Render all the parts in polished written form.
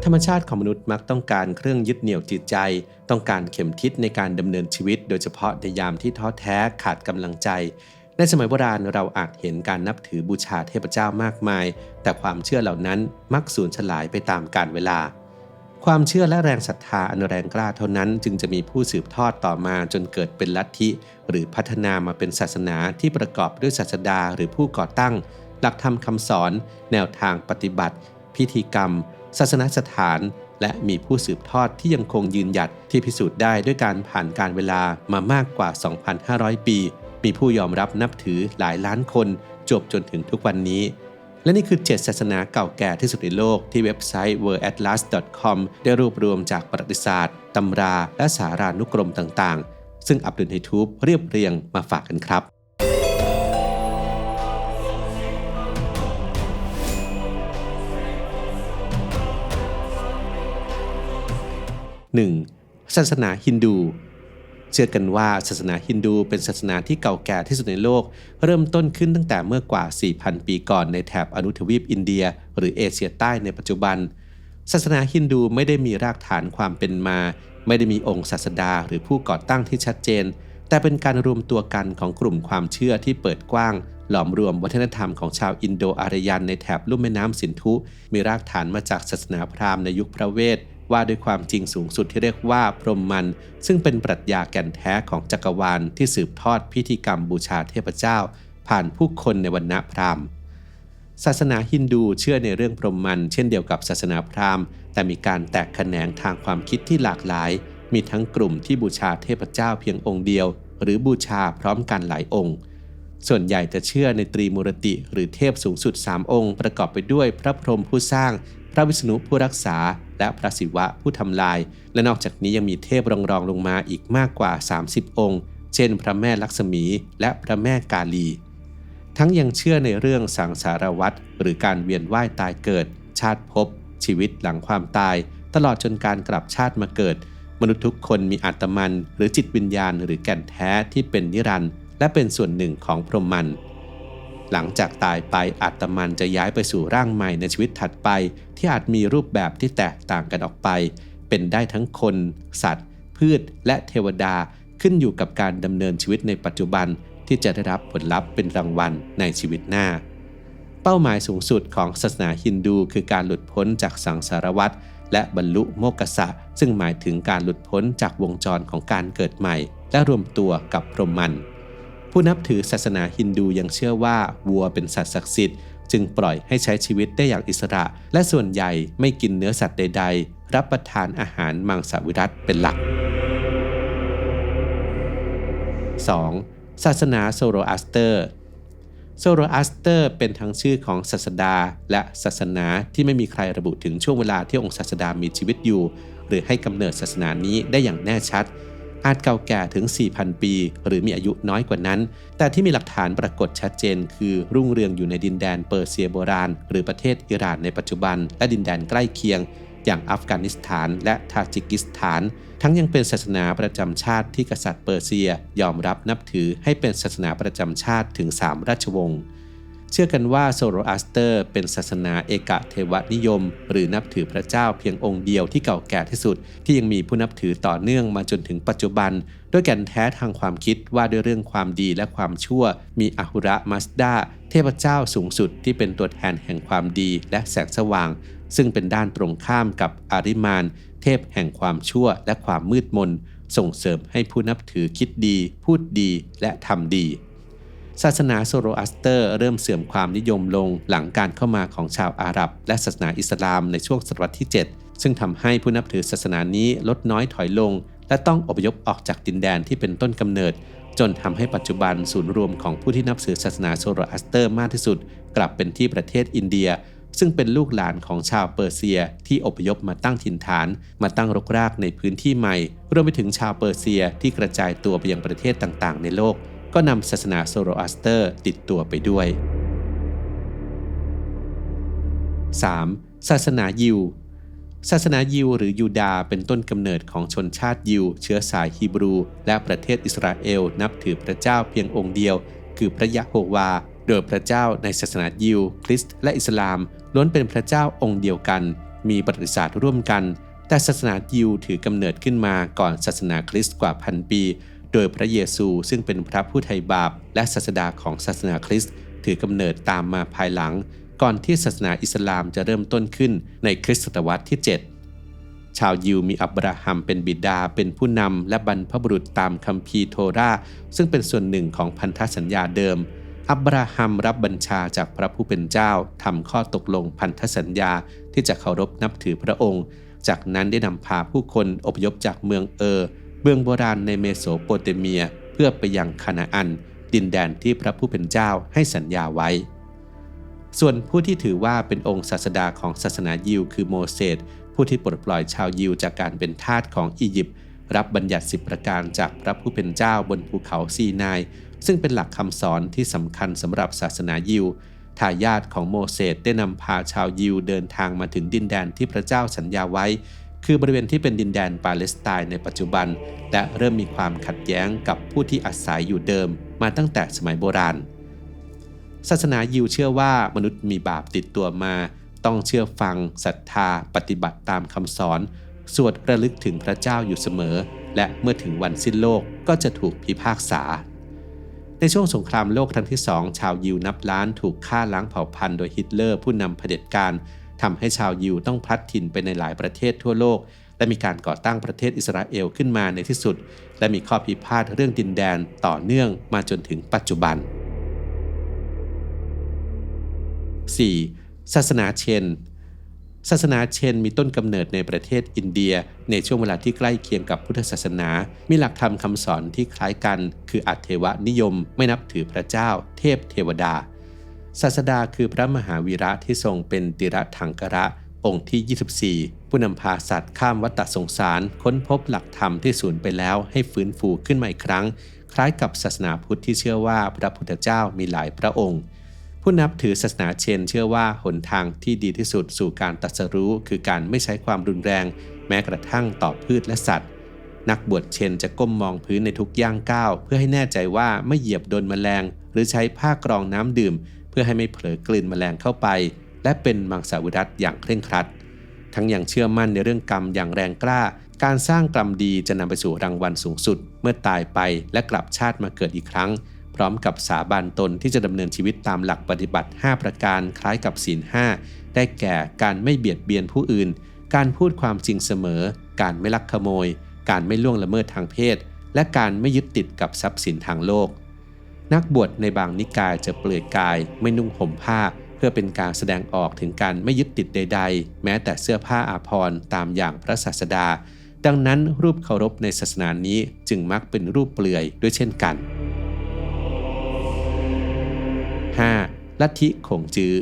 รรมชาติของมนุษย์มักต้องการเครื่องยึดเหนี่ยวจิตใจต้องการเข็มทิศในการดำเนินชีวิตโดยเฉพาะในยามที่ท้อแท้ขาดกำลังใจในสมัยโบราณเราอาจเห็นการนับถือบูชาเทพเจ้ามากมายแต่ความเชื่อเหล่านั้นมักสูญสลายไปตามกาลเวลาความเชื่อและแรงศรัทธาอันแรงกล้าเท่านั้นจึงจะมีผู้สืบทอดต่อมาจนเกิดเป็นลัทธิหรือพัฒนามาเป็นศาสนาที่ประกอบด้วยศาสดาหรือผู้ก่อตั้งหลักธรรมคำสอนแนวทางปฏิบัติพิธีกรรมศาสนสถานและมีผู้สืบทอดที่ยังคงยืนหยัดที่พิสูจน์ได้ด้วยการผ่านการเวลามามากกว่า 2,500 ปีมีผู้ยอมรับนับถือหลายล้านคนจวบจนถึงทุกวันนี้และนี่คือ 7 ศาสนาเก่าแก่ที่สุดในโลกที่เว็บไซต์ worldatlas.com ได้รวบรวมจากประวัติศาสตร์ตำราและสารานุกรมต่างๆซึ่งอับดุลไฮทูบเรียบเรียงมาฝากกันครับ1. ศาสนาฮินดูเชื่อกันว่าศาสนาฮินดูเป็นศาสนาที่เก่าแก่ที่สุดในโลกเริ่มต้นขึ้นตั้งแต่เมื่อกว่า 4,000 ปีก่อนในแถบอนุทวีปอินเดียหรือเอเชียใต้ในปัจจุบันศาสนาฮินดูไม่ได้มีรากฐานความเป็นมาไม่ได้มีองค์ศาสดาหรือผู้ก่อตั้งที่ชัดเจนแต่เป็นการรวมตัวกันของกลุ่มความเชื่อที่เปิดกว้างหลอมรวมวัฒนธรรมของชาวอินโดอารยันในแถบลุ่มแม่น้ำสินธุมีรากฐานมาจากศาสนาพราหมณ์ในยุคพระเวทว่าด้วยความจริงสูงสุดที่เรียกว่าพรหมมันซึ่งเป็นปรัชญาแก่นแท้ของจักรวาลที่สืบทอดพิธีกรรมบูชาเทพเจ้าผ่านผู้คนในวรรณะพราหมณ์ศาสนาฮินดูเชื่อในเรื่องพรหมมันเช่นเดียวกับศาสนาพราหมณ์แต่มีการแตกแขนงทางความคิดที่หลากหลายมีทั้งกลุ่มที่บูชาเทพเจ้าเพียงองค์เดียวหรือบูชาพร้อมกันหลายองค์ส่วนใหญ่จะเชื่อในตรีมูรติหรือเทพสูงสุด3องค์ประกอบไปด้วยพระพรหมผู้สร้างพระวิษณุผู้รักษาและพระศิวะผู้ทำลายและนอกจากนี้ยังมีเทพรองลงมาอีกมากกว่า30องค์เช่นพระแม่ลักษมีและพระแม่กาลีทั้งยังเชื่อในเรื่องสังสารวัฏหรือการเวียนว่ายตายเกิดชาติภพชีวิตหลังความตายตลอดจนการกลับชาติมาเกิดมนุษย์ทุกคนมีอาตมันหรือจิตวิญญาณหรือแก่นแท้ที่เป็นนิรันดร์และเป็นส่วนหนึ่งของพรหมมันหลังจากตายไปอาตมันจะย้ายไปสู่ร่างใหม่ในชีวิตถัดไปที่อาจมีรูปแบบที่แตกต่างกันออกไปเป็นได้ทั้งคนสัตว์พืชและเทวดาขึ้นอยู่กับการดำเนินชีวิตในปัจจุบันที่จะได้รับผลลัพธ์เป็นรางวัลในชีวิตหน้าเป้าหมายสูงสุดของศาสนาฮินดูคือการหลุดพ้นจากสังสารวัฏและบรรลุโมกขสะซึ่งหมายถึงการหลุดพ้นจากวงจรของการเกิดใหม่และรวมตัวกับพรหมมันผู้นับถือศาสนาฮินดูยังเชื่อว่าวัวเป็นสัตว์ศักดิ์สิทธิ์จึงปล่อยให้ใช้ชีวิตได้อย่างอิสระและส่วนใหญ่ไม่กินเนื้อสัตว์ใดๆรับประทานอาหารมังสวิรัติเป็นหลัก 2. ศาสนาโซโรอัสเตอร์เป็นทั้งชื่อของศาสดาและศาสนาที่ไม่มีใครระบุถึงช่วงเวลาที่องค์ศาสดามีชีวิตอยู่หรือให้กำเนิดศาสนานี้ได้อย่างแน่ชัดอาจเก่าแก่ถึง 4,000 ปีหรือมีอายุน้อยกว่านั้นแต่ที่มีหลักฐานปรากฏชัดเจนคือรุ่งเรืองอยู่ในดินแดนเปอร์เซียโบราณหรือประเทศอิหร่านในปัจจุบันและดินแดนใกล้เคียงอย่างอัฟกานิสถานและทาจิกิสถานทั้งยังเป็นศาสนาประจำชาติที่กษัตริย์เปอร์เซียยอมรับนับถือให้เป็นศาสนาประจำชาติถึง3ราชวงศ์เชื่อกันว่าโซโรอัสเตอร์เป็นศาสนาเอกเทวนิยมหรือนับถือพระเจ้าเพียงองค์เดียวที่เก่าแก่ที่สุดที่ยังมีผู้นับถือต่อเนื่องมาจนถึงปัจจุบันด้วยแก่นแท้ทางความคิดว่าด้วยเรื่องความดีและความชั่วมีอหุระมัสดาเทพเจ้าสูงสุดที่เป็นตัวแทนแห่งความดีและแสงสว่างซึ่งเป็นด้านตรงข้ามกับอาริมานเทพแห่งความชั่วและความมืดมนส่งเสริมให้ผู้นับถือคิดดีพูดดีและทำดีศาสนาโซโรอัสเตอร์เริ่มเสื่อมความนิยมลงหลังการเข้ามาของชาวอาหรับและศาสนาอิสลามในช่วงศตวรรษที่ 7ซึ่งทำให้ผู้นับถือศาสนานี้ลดน้อยถอยลงและต้องอพยพออกจากดินแดนที่เป็นต้นกำเนิดจนทำให้ปัจจุบันศูนย์รวมของผู้ที่นับถือศาสนาโซโรอัสเตอร์มากที่สุดกลับเป็นที่ประเทศอินเดียซึ่งเป็นลูกหลานของชาวเปอร์เซียที่อพยพมาตั้งถิ่นฐานมาตั้งรกรากในพื้นที่ใหม่รวมไปถึงชาวเปอร์เซียที่กระจายตัวไปยังประเทศต่างๆในโลกก็นำศาสนาโซโรอัสเตอร์ติดตัวไปด้วย 3. ศาสนายิวหรือยูดาห์เป็นต้นกำเนิดของชนชาติยิวเชื้อสายฮีบรูและประเทศอิสราเอลนับถือพระเจ้าเพียงองค์เดียวคือพระยะโฮวาโดยพระเจ้าในศาสนายิวคริสต์และอิสลามล้วนเป็นพระเจ้าองค์เดียวกัน มีประวัติศาสตร์ร่วมกันแต่ศาสนายิวถือกำเนิดขึ้นมาก่อนศาสนาคริสต์กว่าพันปีโดยพระเยซูซึ่งเป็นพระผู้ไถ่บาปและศาสดาของศาสนาคริสต์ถือกำเนิดตามมาภายหลังก่อนที่ศาสนาอิสลามจะเริ่มต้นขึ้นในคริสตศตวรรษที่ 7 ชาวยิวมีอับราฮัมเป็นบิดาเป็นผู้นำและบรรพบุรุษตามคัมภีร์โทราซึ่งเป็นส่วนหนึ่งของพันธสัญญาเดิมอับราฮัมรับบัญชาจากพระผู้เป็นเจ้าทำข้อตกลงพันธสัญญาที่จะเคารพนับถือพระองค์จากนั้นได้นำพาผู้คนอพยพจากเมืองเมืองโบราณในเมโสโปเตเมียเพื่อไปยังคานาอันดินแดนที่พระผู้เป็นเจ้าให้สัญญาไว้ส่วนผู้ที่ถือว่าเป็นองค์ศาสดาของศาสนายิวคือโมเสสผู้ที่ปลดปล่อยชาวยิวจากการเป็นทาสของอียิปต์รับบัญญัติ10ประการจากพระผู้เป็นเจ้าบนภูเขาซีนายซึ่งเป็นหลักคำสอนที่สำคัญสำหรับศาสนายิวทายาทของโมเสสได้นำพาชาวยิวเดินทางมาถึงดินแดนที่พระเจ้าสัญญาไว้คือบริเวณที่เป็นดินแดนปาเลสไตน์ในปัจจุบันและเริ่มมีความขัดแย้งกับผู้ที่อาศัยอยู่เดิมมาตั้งแต่สมัยโบราณศาสนายิวเชื่อว่ามนุษย์มีบาปติดตัวมาต้องเชื่อฟังศรัทธาปฏิบัติตามคำสอนสวดระลึกถึงพระเจ้าอยู่เสมอและเมื่อถึงวันสิ้นโลกก็จะถูกพิพากษาในช่วงสงครามโลกครั้งที่2ชาวยิวนับล้านถูกฆ่าล้างเผ่าพันธุ์โดยฮิตเลอร์ผู้นำเผด็จการทำให้ชาวยิวต้องพลัดถิ่นไปในหลายประเทศทั่วโลกและมีการก่อตั้งประเทศอิสราเอลขึ้นมาในที่สุดและมีข้อพิพาทเรื่องดินแดนต่อเนื่องมาจนถึงปัจจุบัน 4. ศาสนาเชนศาสนาเชนมีต้นกำเนิดในประเทศอินเดียในช่วงเวลาที่ใกล้เคียงกับพุทธศาสนามีหลักธรรมคำสอนที่คล้ายกันคืออัตเทวนิยมไม่นับถือพระเจ้าเทพเทวดาศาสดาคือพระมหาวีระที่ทรงเป็นติระถังกระองค์ที่ 24ผู้นำพาสัตว์ข้ามวัฏสงสารค้นพบหลักธรรมที่สูญไปแล้วให้ฟื้นฟูขึ้นมาอีกครั้งคล้ายกับศาสนาพุทธที่เชื่อว่าพระพุทธเจ้ามีหลายพระองค์ผู้นับถือศาสนาเชนเชื่อว่าหนทางที่ดีที่สุดสู่การตรัสรู้คือการไม่ใช้ความรุนแรงแม้กระทั่งต่อพืชและสัตว์นักบวชเชนจะก้มมองพื้นในทุกย่างก้าวเพื่อให้แน่ใจว่าไม่เหยียบโดนแมลงหรือใช้ผ้ากรองน้ำดื่มเพื่อให้ไม่เผลอกลืนแมลงเข้าไปและเป็นมังสวิรัติอย่างเคร่งครัดทั้งยังเชื่อมั่นในเรื่องกรรมอย่างแรงกล้าการสร้างกรรมดีจะนำไปสู่รางวัลสูงสุดเมื่อตายไปและกลับชาติมาเกิดอีกครั้งพร้อมกับสาบานตนที่จะดำเนินชีวิตตามหลักปฏิบัติ5ประการคล้ายกับศีล5ได้แก่การไม่เบียดเบียนผู้อื่นการพูดความจริงเสมอการไม่ลักขโมยการไม่ล่วงละเมิดทางเพศและการไม่ยึดติดกับทรัพย์สินทางโลกนักบวชในบางนิกายจะเปลือยกายไม่นุ่งห่มผ้าเพื่อเป็นการแสดงออกถึงการไม่ยึดติดใดๆแม้แต่เสื้อผ้าอาภรณ์ตามอย่างพระศาสดาดังนั้นรูปเคารพในศาสนานี้จึงมักเป็นรูปเปลือยด้วยเช่นกัน 5. ลัทธิขงจื้อ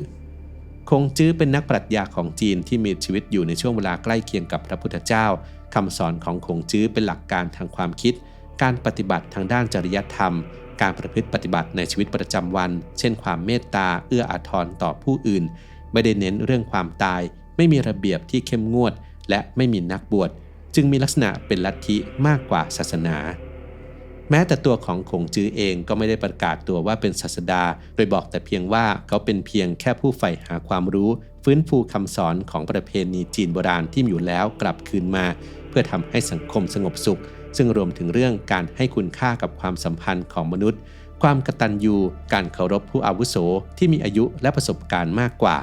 ขงจื้อเป็นนักปรัชญาของจีนที่มีชีวิตอยู่ในช่วงเวลาใกล้เคียงกับพระพุทธเจ้าคำสอนของขงจื้อเป็นหลักการทางความคิดการปฏิบัติทางด้านจริยธรรมการประพฤติปฏิบัติในชีวิตประจำวันเช่นความเมตตาเอื้ออาทรต่อผู้อื่นไม่ได้เน้นเรื่องความตายไม่มีระเบียบที่เข้มงวดและไม่มีนักบวชจึงมีลักษณะเป็นลัทธิมากกว่าศาสนาแม้แต่ตัวของขงจื้อเองก็ไม่ได้ประกาศตัวว่าเป็นศาสดาโดยบอกแต่เพียงว่าเขาเป็นเพียงแค่ผู้ใฝ่หาความรู้ฟื้นฟูคำสอนของประเพณีจีนโบราณที่มีอยู่แล้วกลับคืนมาเพื่อทำให้สังคมสงบสุขซึ่งรวมถึงเรื่องการให้คุณค่ากับความสัมพันธ์ของมนุษย์ความกตัญญูการเคารพผู้อาวุโสที่มีอายุและประสบการณ์มากกว่า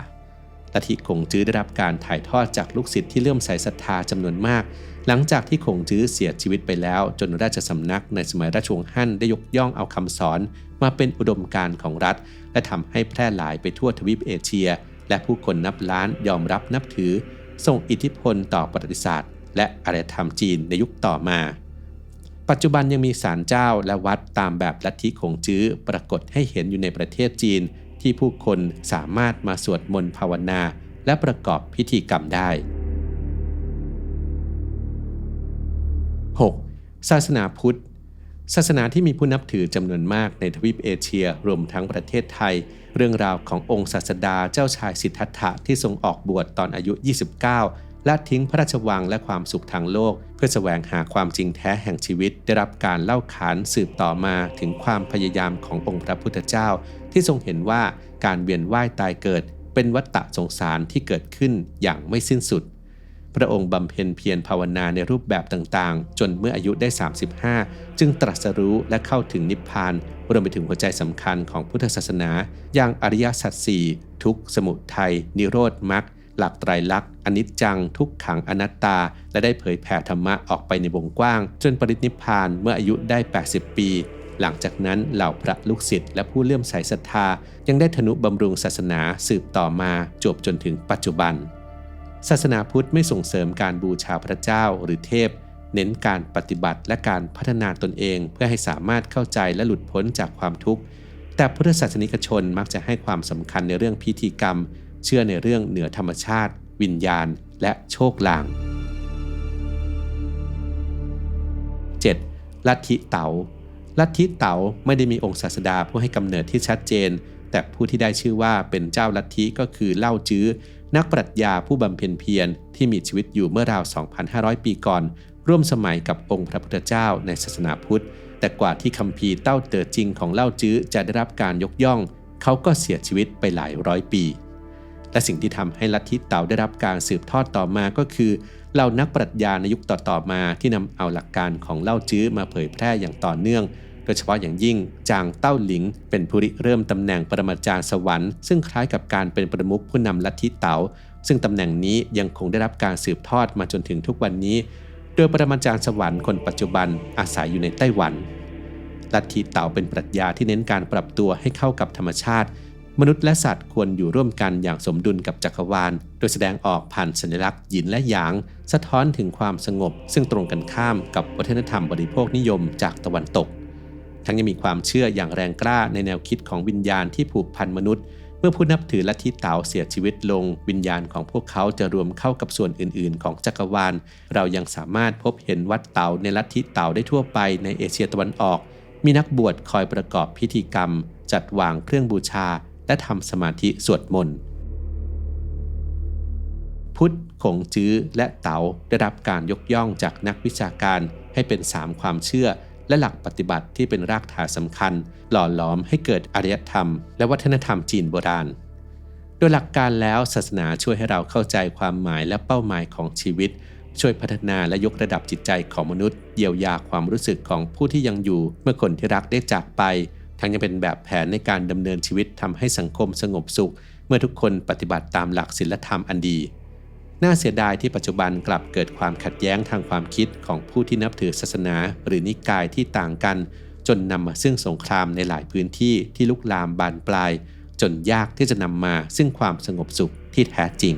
ลัทธิขงจื้อได้รับการถ่ายทอดจากลูกศิษย์ที่เลื่อมใสศรัทธาจำนวนมากหลังจากที่ขงจื้อเสียชีวิตไปแล้วจนราชสำนักในสมัยราชวงศ์ฮั่นได้ยกย่องเอาคำสอนมาเป็นอุดมการณ์ของรัฐและทำให้แพร่หลายไปทั่วทวีปเอเชียและผู้คนนับล้านยอมรับนับถือส่งอิทธิพลต่อประวัติศาสตร์และอารยธรรมจีนในยุคต่อมาปัจจุบันยังมีศาลเจ้าและวัดตามแบบลัทธิขงจื้อปรากฏให้เห็นอยู่ในประเทศจีนที่ผู้คนสามารถมาสวดมนต์ภาวนาและประกอบพิธีกรรมได้ 6. ศาสนาพุทธศาสนาที่มีผู้นับถือจำนวนมากในทวีปเอเชียรวมทั้งประเทศไทยเรื่องราวขององค์ศาสดาเจ้าชายสิทธัตถะที่ทรงออกบวชตอนอายุ29และทิ้งพระราชวังและความสุขทางโลกเพื่อแสวงหาความจริงแท้แห่งชีวิตได้รับการเล่าขานสืบต่อมาถึงความพยายามขององค์พระพุทธเจ้าที่ทรงเห็นว่าการเวียนว่ายตายเกิด เป็นวัฏฏะสงสารที่เกิดขึ้นอย่างไม่สิ้นสุดพระองค์บำเพ็ญเพียรภาวนาในรูปแบบต่างๆจนเมื่ออายุได้35จึงตรัสรู้และเข้าถึงนิพพานรวมไปถึงหัวใจสำคัญของพุทธศาสนาอย่างอริยสัจสี่ทุกข์สมุทัยนิโรธมรรคหลักไตรลักษณ์อนิจจังทุกขังอนัตตาและได้เผยแผ่ธรรมะออกไปในวงกว้างจนปรินิพพานเมื่ออายุได้80ปีหลังจากนั้นเหล่าพระลูกศิษย์และผู้เลื่อมใสศรัทธายังได้ทนุบำรุงศาสนาสืบต่อมาจบจนถึงปัจจุบันศาสนาพุทธไม่ส่งเสริมการบูชาพระเจ้าหรือเทพเน้นการปฏิบัติและการพัฒนาตนเองเพื่อให้สามารถเข้าใจและหลุดพ้นจากความทุกข์แต่พุทธศาสนิกชนมักจะให้ความสำคัญในเรื่องพิธีกรรมเชื่อในเรื่องเหนือธรรมชาติวิญญาณและโชคลาง 7. ลัทธิเต๋าลัทธิเต๋าไม่ได้มีองค์ศาสดาผู้ให้กำเนิดที่ชัดเจนแต่ผู้ที่ได้ชื่อว่าเป็นเจ้าลัทธิก็คือเล่าจื้อนักปรัชญาผู้บำเพ็ญเพียรที่มีชีวิตอยู่เมื่อราว 2,500 ปีก่อนร่วมสมัยกับองค์พระพุทธเจ้าในศาสนาพุทธแต่กว่าที่คัมภีร์เต้าเต๋อจริงของเล่าจื้อจะได้รับการยกย่องเขาก็เสียชีวิตไปหลายร้อยปีและสิ่งที่ทำให้ลัทธิเต๋าได้รับการสืบทอดต่อมาก็คือเหล่านักปรัชญาในยุคต่อๆมาที่นำเอาหลักการของเล่าจื้อมาเผยแพร่อย่างต่อเนื่องโดยเฉพาะอย่างยิ่งจางเต้าหลิงเป็นผู้ริเริ่มตำแหน่งปรมาจารย์สวรรค์ซึ่งคล้ายกับการเป็นประมุขผู้นำลัทธิเต๋าซึ่งตำแหน่งนี้ยังคงได้รับการสืบทอดมาจนถึงทุกวันนี้โดยปรมาจารย์สวรรค์คนปัจจุบันอาศัยอยู่ในไต้หวันลัทธิเต๋าเป็นปรัชญาที่เน้นการปรับตัวให้เข้ากับธรรมชาติมนุษย์และสัตว์ควรอยู่ร่วมกันอย่างสมดุลกับจักรวาลโดยแสดงออกผ่านสัญลักษณ์หยินและหยางสะท้อนถึงความสงบซึ่งตรงกันข้ามกับวัฒนธรรมบริโภคนิยมจากตะวันตกทั้งยังมีความเชื่ออย่างแรงกล้าในแนวคิดของวิญญาณที่ผูกพันมนุษย์เมื่อผู้นับถือลัทธิเต๋าเสียชีวิตลงวิญญาณของพวกเขาจะรวมเข้ากับส่วนอื่นๆของจักรวาลเรายังสามารถพบเห็นวัดเต๋าในลัทธิเต๋าได้ทั่วไปในเอเชียตะวันออกมีนักบวชคอยประกอบพิธีกรรมจัดวางเครื่องบูชาและทำสมาธิสวดมนต์พุทธขงจื้อและเต๋าได้รับการยกย่องจากนักวิชาการให้เป็น3ความเชื่อและหลักปฏิบัติที่เป็นรากฐานสำคัญหล่อหลอมให้เกิดอารยธรรมและวัฒนธรรมจีนโบราณโดยหลักการแล้วศาสนาช่วยให้เราเข้าใจความหมายและเป้าหมายของชีวิตช่วยพัฒนาและยกระดับจิตใจของมนุษย์เยียวยาความรู้สึกของผู้ที่ยังอยู่เมื่อคนที่รักได้จากไปทั้งยังเป็นแบบแผนในการดำเนินชีวิตทำให้สังคมสงบสุขเมื่อทุกคนปฏิบัติตามหลักศีลธรรมอันดีน่าเสียดายที่ปัจจุบันกลับเกิดความขัดแย้งทางความคิดของผู้ที่นับถือศาสนาหรือนิกายที่ต่างกันจนนำมาซึ่งสงครามในหลายพื้นที่ที่ลุกลามบานปลายจนยากที่จะนำมาซึ่งความสงบสุขที่แท้จริง